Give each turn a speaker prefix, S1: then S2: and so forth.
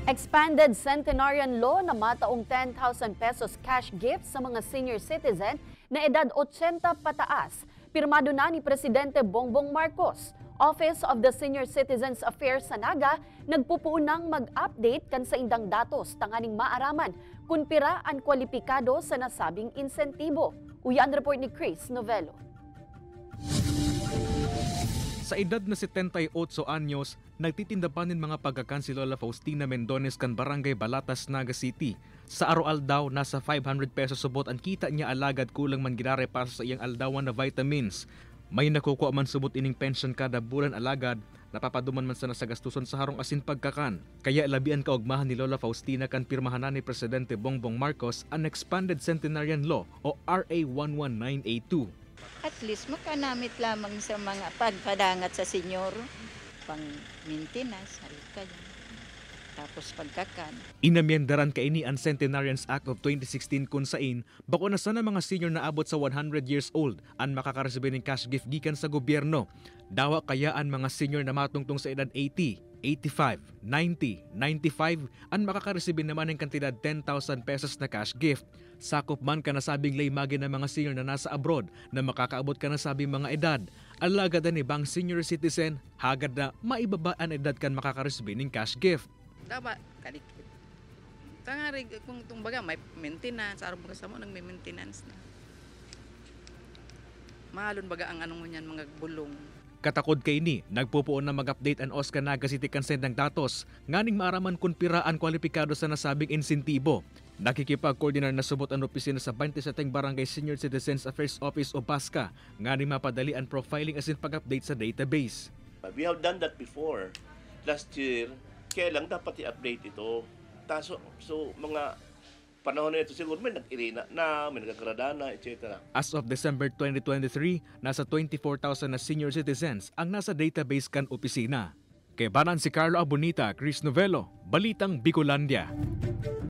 S1: Expanded Centenarian Law na mataong 10,000 pesos cash gift sa mga senior citizen na edad 80 pataas. Pirmado na ni Presidente Bongbong Marcos. Office of the Senior Citizens Affairs sa Naga nagpupunang mag-update kan sa indang datos tanganing maaraman kung pira ang kwalipikado sa nasabing insentibo. Uyan report ni Chris Novello.
S2: Sa edad na 78 anyos, nagtitinda pa nin mga pagkakan si Lola Faustina Mendones kan Barangay Balatas, Naga City. Sa araw daw, nasa 500 pesos subot ang kita niya alagad kulang man ginare para sa iyang aldawan na vitamins. May nakukuha man subot ining pension kada bulan alagad, napapaduman man sana sa gastuson sa harong asin pagkakan. Kaya labian kaugmahan ni Lola Faustina kan pirmahan ni Presidente Bongbong Marcos ang Expanded Centenarian Law o RA 11982.
S3: At least makanamit lamang sa mga pagpadangat sa senyor, pang maintenance, halika yan. Tapos pagkakan.
S2: Inamyendaran kaini ang Centenarians Act of 2016 kung sain, bako na sana mga senior na abot sa 100 years old ang makakaresibe ng cash gift gikan sa gobyerno. Dawa kaya ang mga senior na matungtong sa edad 80, 85, 90, 95 ang makakaresibe naman ng kantidad 10,000 pesos na cash gift. Sakop man ka nasabing laymagi ng mga senior na nasa abroad na makakaabot ka nasabing mga edad. Alagad ni bang senior citizen, hagad na maibaba ang edad kan makakaresibe ng cash gift.
S4: Dapat kalikit. Tangari kung tumbaga may maintenance, araw baga sa mo nang may maintenance na. Mahalon baga ang anong niyan mga bulong.
S2: Katakod kay ni, nagpupuon na mag-update ang Oscar Naga City Consent ng datos, nganing maaraman kung pira ang kwalipikado sa nasabing insentibo. Nakikipag-coordinar na subot ang opisina sa 27 Barangay Senior Citizens Affairs Office o BASCA, nganing mapadali ang profiling as in pag-update sa database.
S5: We have done that before. Last year, kaya lang dapat i-update ito. So mga panahon na ito siguro may nag-irina na, may nagkagrada na, etc.
S2: As of December 2023, nasa 24,000 na senior citizens ang nasa database kan opisina. Kay banan si Carlo Abonita, Chris Novello, Balitang Bicolandia.